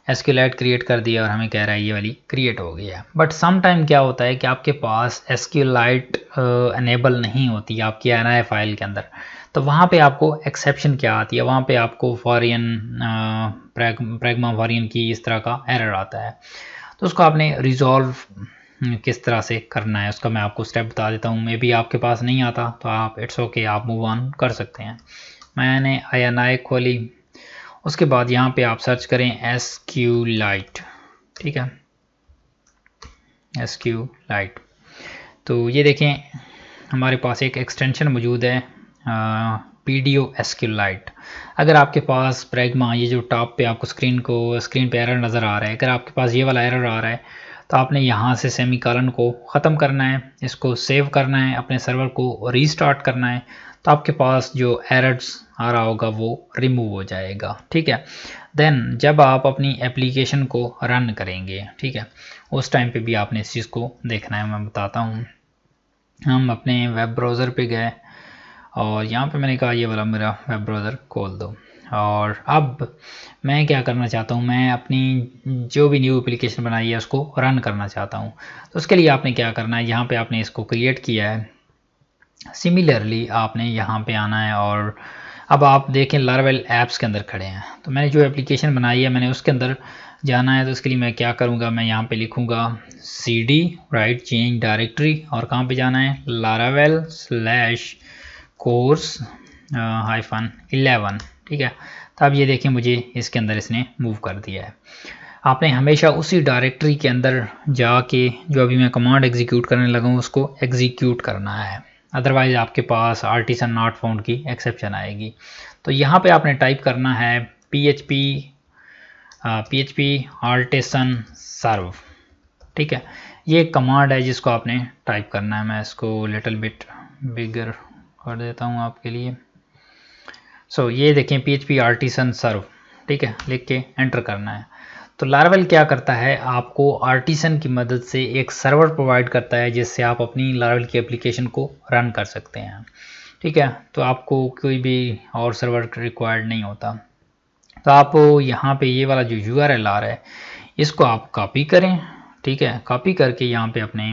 SQLite create कर दिया और हमें कह रहा है ये वाली क्रिएट हो गई है। बट सम टाइम क्या होता है कि आपके पास SQLite एनेबल नहीं होती आपकी NI फाइल के अंदर, तो वहाँ पे आपको एक्सेप्शन क्या आती है, वहाँ पे आपको फॉरियन प्रैग्मा फॉरियन की इस तरह का एरर आता है। तो उसको आपने रिजॉल्व किस तरह से करना है उसका मैं आपको स्टेप बता देता हूँ। मे बी आपके पास नहीं आता तो आप इट्स ओके, आप मूव ऑन कर सकते हैं। मैंने INI खोली, उसके बाद यहाँ पे आप सर्च करें SQLite, ठीक है, SQLite। तो ये देखें हमारे पास एक एक्सटेंशन मौजूद है PDO SQLite। अगर आपके पास प्रैग्मा ये जो टॉप पे आपको स्क्रीन पे एरर नज़र आ रहा है, अगर आपके पास ये वाला एरर आ रहा है तो आपने यहाँ से सेमीकोलन को ख़त्म करना है, इसको सेव करना है, अपने सर्वर को रीस्टार्ट करना है, तो आपके पास जो एरर्स आ रहा होगा वो रिमूव हो जाएगा, ठीक है। देन जब आप अपनी एप्लीकेशन को रन करेंगे, ठीक है, उस टाइम पे भी आपने इस चीज़ को देखना है। मैं बताता हूँ। हम अपने वेब ब्राउज़र पे गए और यहाँ पे मैंने कहा ये वाला मेरा वेब ब्राउज़र खोल दो, और अब मैं क्या करना चाहता हूँ, मैं अपनी जो भी न्यू एप्लीकेशन बनाई है उसको रन करना चाहता हूँ। तो उसके लिए आपने क्या करना है, यहाँ पे आपने इसको क्रिएट किया है, सिमिलरली आपने यहाँ पे आना है और अब आप देखें लारावेल ऐप्स के अंदर खड़े हैं। तो मैंने जो एप्लीकेशन बनाई है मैंने उसके अंदर जाना है। तो उसके लिए मैं क्या करूँगा, मैं यहाँ पे लिखूँगा cd राइट चेंज डायरेक्टरी, और कहाँ पे जाना है, लारावेल /course -11, ठीक है। तो अब ये देखें मुझे इसके अंदर इसने मूव कर दिया है। आपने हमेशा उसी डायरेक्टरी के अंदर जाके जो अभी मैं कमांड एग्जीक्यूट करने लगा हूँ उसको एग्जीक्यूट करना है, अदरवाइज आपके पास आर्टिसन नॉट फाउंड की एक्सेप्शन आएगी। तो यहाँ पे आपने टाइप करना है PHP artisan serve, ठीक है। ये एक कमांड है जिसको आपने टाइप करना है। मैं इसको लिटिल बिट बिगर कर देता हूँ आपके लिए। सो ये देखें PHP artisan serve, ठीक है, लिख के एंटर करना है। तो लारावेल क्या करता है, आपको आर्टिसन की मदद से एक सर्वर प्रोवाइड करता है जिससे आप अपनी लारावेल की एप्लीकेशन को रन कर सकते हैं, ठीक है। तो आपको कोई भी और सर्वर रिक्वायर्ड नहीं होता। तो आप यहाँ पे ये वाला जो URL आ रहा है इसको आप कॉपी करें, ठीक है, कॉपी करके यहाँ पे अपने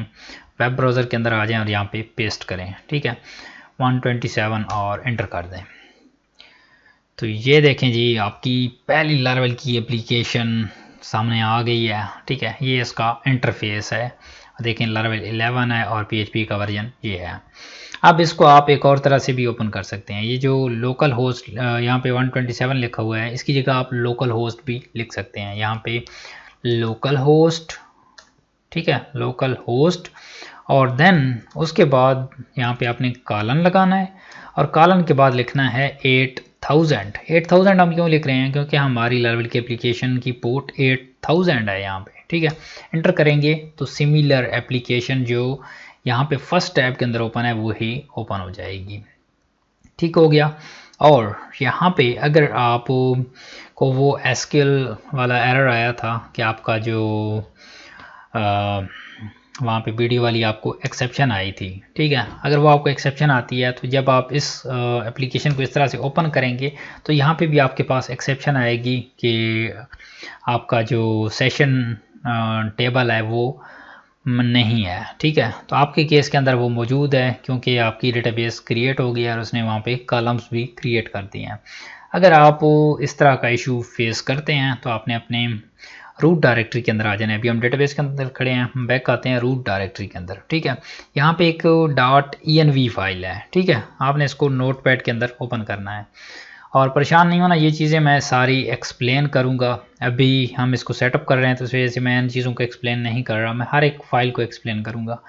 वेब ब्राउज़र के अंदर आ जाएं और यहाँ पे पेस्ट करें, ठीक है, 127 और एंटर कर दें। तो ये देखें जी आपकी पहली लारावेल की एप्लीकेशन सामने आ गई है, ठीक है। ये इसका इंटरफेस है, देखें लारावेल 11 है और PHP का वर्जन ये है। अब इसको आप एक और तरह से भी ओपन कर सकते हैं। ये जो लोकल होस्ट यहाँ पे 127 लिखा हुआ है, इसकी जगह आप लोकल होस्ट भी लिख सकते हैं। यहाँ पे लोकल होस्ट, ठीक है, लोकल होस्ट, और देन उसके बाद यहाँ पे आपने कॉलन लगाना है और कॉलन के बाद लिखना है 8000 हम क्यों लिख रहे हैं, क्योंकि हमारी लारावेल की एप्लीकेशन की पोर्ट 8000 है यहाँ पे, ठीक है। एंटर करेंगे तो सिमिलर एप्लीकेशन जो यहाँ पे फर्स्ट टैब के अंदर ओपन है वो ही ओपन हो जाएगी, ठीक हो गया। और यहाँ पे अगर आप को वो SQL वाला एरर आया था कि आपका जो वहाँ पे वीडियो वाली आपको एक्सेप्शन आई थी, ठीक है, अगर वो आपको एक्सेप्शन आती है तो जब आप इस एप्लीकेशन को इस तरह से ओपन करेंगे तो यहाँ पे भी आपके पास एक्सेप्शन आएगी कि आपका जो सेशन टेबल है वो नहीं है, ठीक है। तो आपके केस के अंदर वो मौजूद है क्योंकि आपकी डेटाबेस क्रिएट हो गई है और उसने वहाँ पे कॉलम्स भी क्रिएट कर दिए हैं। अगर आप इस तरह का इशू फेस करते हैं तो आपने अपने रूट डायरेक्टरी के अंदर आ जाना है। अभी हम डेटाबेस के अंदर खड़े हैं, हम बैक आते हैं रूट डायरेक्टरी के अंदर, ठीक है। यहाँ पे एक .env फाइल है, ठीक है, आपने इसको नोटपैड के अंदर ओपन करना है। और परेशान नहीं होना, ये चीज़ें मैं सारी एक्सप्लेन करूँगा। अभी हम इसको सेटअप कर रहे हैं तो इस वजह से मैं इन चीज़ों को एक्सप्लेन नहीं कर रहा, मैं हर एक फ़ाइल को एक्सप्लेन करूँगा।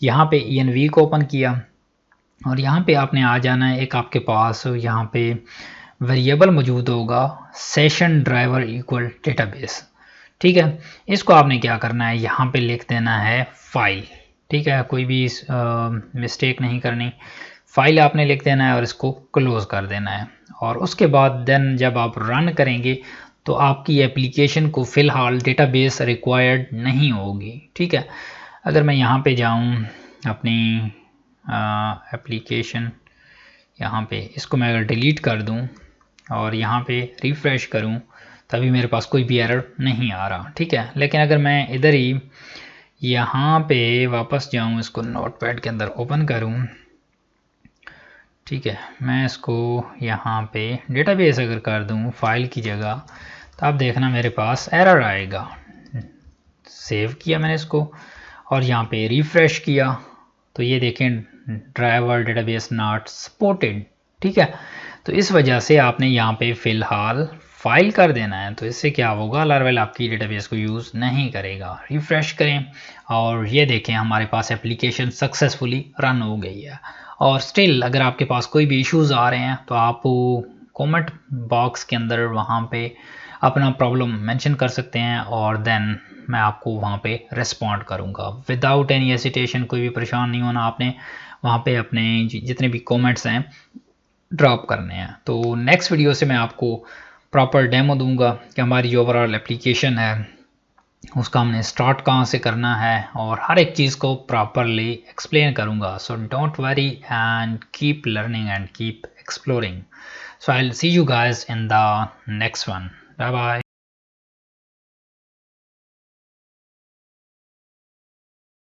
यहाँ पे env को ओपन किया और यहाँ पे आपने आ जाना है, एक आपके पास यहाँ पे वेरिएबल मौजूद होगा सेशन ड्राइवर इक्वल डेटाबेस, ठीक है। इसको आपने क्या करना है, यहाँ पे लिख देना है फाइल, ठीक है, कोई भी मिस्टेक नहीं करनी, फाइल आपने लिख देना है और इसको क्लोज कर देना है। और उसके बाद देन जब आप रन करेंगे तो आपकी एप्लीकेशन को फ़िलहाल डेटाबेस रिक्वायर्ड नहीं होगी, ठीक है। अगर मैं यहाँ पे जाऊँ अपनी एप्लीकेशन, यहाँ पे इसको मैं अगर डिलीट कर दूँ और यहाँ पे रिफ़्रेश करूँ तभी मेरे पास कोई भी एरर नहीं आ रहा, ठीक है। लेकिन अगर मैं इधर ही यहाँ पे वापस जाऊँ, इसको नोटपैड के अंदर ओपन करूँ, ठीक है, मैं इसको यहाँ पे डेटाबेस अगर कर दूँ फाइल की जगह, तो आप देखना मेरे पास एरर आएगा। सेव किया मैंने इसको और यहाँ पे रिफ्रेश किया तो ये देखें ड्राइवर डेटाबेस नॉट सपोर्टेड, ठीक है। तो इस वजह से आपने यहाँ पे फ़िलहाल फाइल कर देना है, तो इससे क्या होगा, लारावेल आपकी डेटाबेस को यूज़ नहीं करेगा। रिफ़्रेश करें और ये देखें हमारे पास एप्लीकेशन सक्सेसफुली रन हो गई है। और स्टिल अगर आपके पास कोई भी इश्यूज़ आ रहे हैं तो आप कमेंट बॉक्स के अंदर वहाँ पे अपना प्रॉब्लम मेंशन कर सकते हैं और देन मैं आपको वहाँ पे रिस्पॉन्ड करूँगा विदाउट एनी हेसिटेशन। कोई भी परेशान नहीं होना, आपने वहाँ पे अपने जितने भी कमेंट्स हैं ड्रॉप करने हैं। तो नेक्स्ट वीडियो से मैं आपको प्रॉपर डेमो दूंगा कि हमारी जो ओवरऑल एप्लीकेशन है उसका हमने स्टार्ट कहाँ से करना है और हर एक चीज़ को प्रॉपरली एक्सप्लेन करूँगा। So don't worry and keep learning and keep exploring. So I will see you guys in the next one. Bye bye.